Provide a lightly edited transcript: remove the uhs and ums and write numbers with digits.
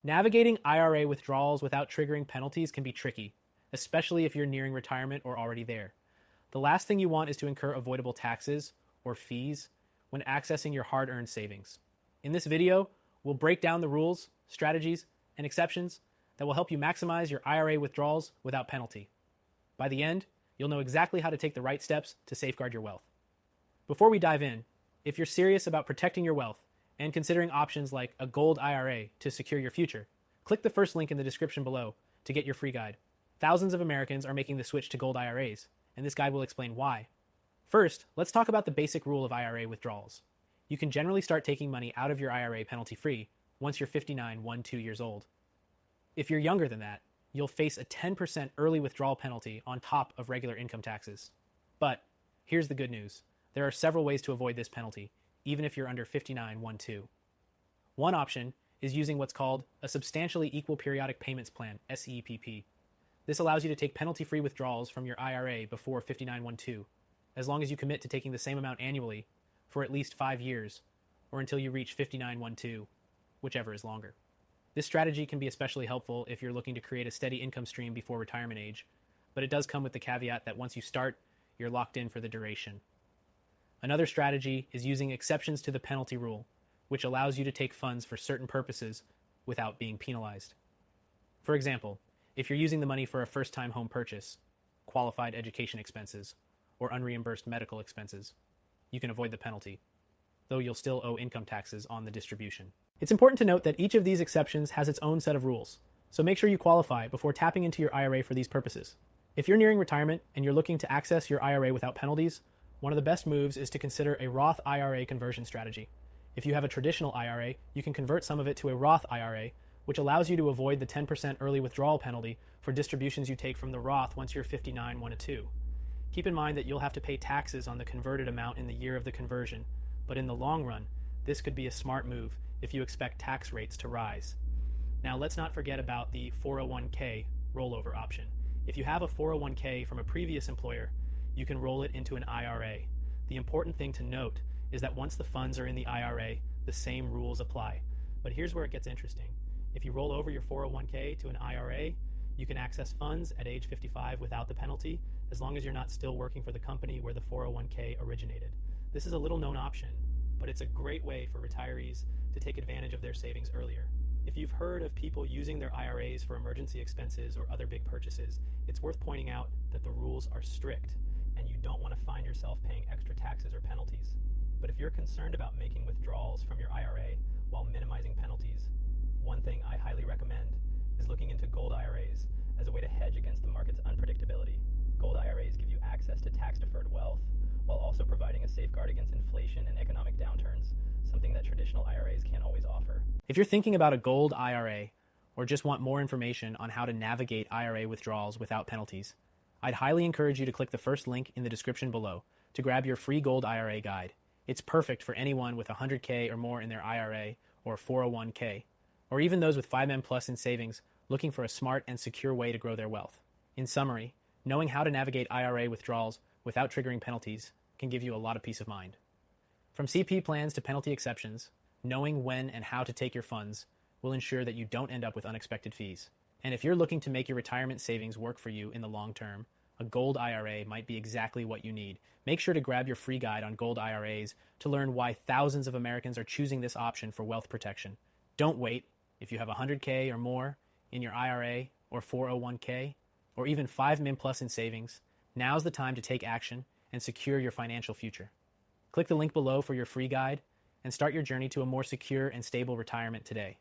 Navigating IRA withdrawals without triggering penalties can be tricky, especially if you're nearing retirement or already there. The last thing you want is to incur avoidable taxes or fees when accessing your hard earned savings. In this video, we'll break down the rules, strategies, and exceptions that will help you maximize your IRA withdrawals without penalty. By the end, you'll know exactly how to take the right steps to safeguard your wealth. Before we dive in, if you're serious about protecting your wealth and considering options like a gold IRA to secure your future, click the first link in the description below to get your free guide. Thousands of Americans are making the switch to gold IRAs, and this guide will explain why. First, let's talk about the basic rule of IRA withdrawals. You can generally start taking money out of your IRA penalty-free once you're 59 years old. If you're younger than that, you'll face a 10% early withdrawal penalty on top of regular income taxes. But here's the good news. There are several ways to avoid this penalty, even if you're under 59 One option is using what's called a substantially equal periodic payments plan, SEPP. This allows you to take penalty-free withdrawals from your IRA before 59 as long as you commit to taking the same amount annually for at least 5 years, or until you reach 59 whichever is longer. This strategy can be especially helpful if you're looking to create a steady income stream before retirement age, but it does come with the caveat that once you start, you're locked in for the duration. Another strategy is using exceptions to the penalty rule, which allows you to take funds for certain purposes without being penalized. For example, if you're using the money for a first-time home purchase, qualified education expenses, or unreimbursed medical expenses, you can avoid the penalty, though you'll still owe income taxes on the distribution. It's important to note that each of these exceptions has its own set of rules, so make sure you qualify before tapping into your IRA for these purposes. If you're nearing retirement and you're looking to access your IRA without penalties, one of the best moves is to consider a Roth IRA conversion strategy. If you have a traditional IRA, you can convert some of it to a Roth IRA, which allows you to avoid the 10% early withdrawal penalty for distributions you take from the Roth once you're 59 Keep in mind that you'll have to pay taxes on the converted amount in the year of the conversion, but in the long run, this could be a smart move if you expect tax rates to rise. Now, let's not forget about the 401k rollover option. If you have a 401k from a previous employer, you can roll it into an IRA. The important thing to note is that once the funds are in the IRA, the same rules apply. But here's where it gets interesting. If you roll over your 401k to an IRA, you can access funds at age 55 without the penalty, as long as you're not still working for the company where the 401k originated. This is a little known option, but it's a great way for retirees to take advantage of their savings earlier. If you've heard of people using their IRAs for emergency expenses or other big purchases, it's worth pointing out that the rules are strict and you don't want to find yourself paying extra taxes or penalties. But if you're concerned about making withdrawals from your IRA while minimizing penalties, one thing I highly recommend is looking into gold IRAs as a way to hedge against the market's unpredictability. Gold IRAs give you access to tax-deferred wealth while also providing a safeguard against inflation and economic downturns, something that traditional IRAs can't always offer. If you're thinking about a gold IRA or just want more information on how to navigate IRA withdrawals without penalties, I'd highly encourage you to click the first link in the description below to grab your free gold IRA guide. It's perfect for anyone with $100K or more in their IRA or 401k, or even those with 5M plus in savings looking for a smart and secure way to grow their wealth. In summary, knowing how to navigate IRA withdrawals without triggering penalties can give you a lot of peace of mind. From CP plans to penalty exceptions, knowing when and how to take your funds will ensure that you don't end up with unexpected fees. And if you're looking to make your retirement savings work for you in the long term, a gold IRA might be exactly what you need. Make sure to grab your free guide on gold IRAs to learn why thousands of Americans are choosing this option for wealth protection. Don't wait. If you have $100K or more in your IRA or 401k, or even 5 plus in savings, now's the time to take action and secure your financial future. Click the link below for your free guide and start your journey to a more secure and stable retirement today.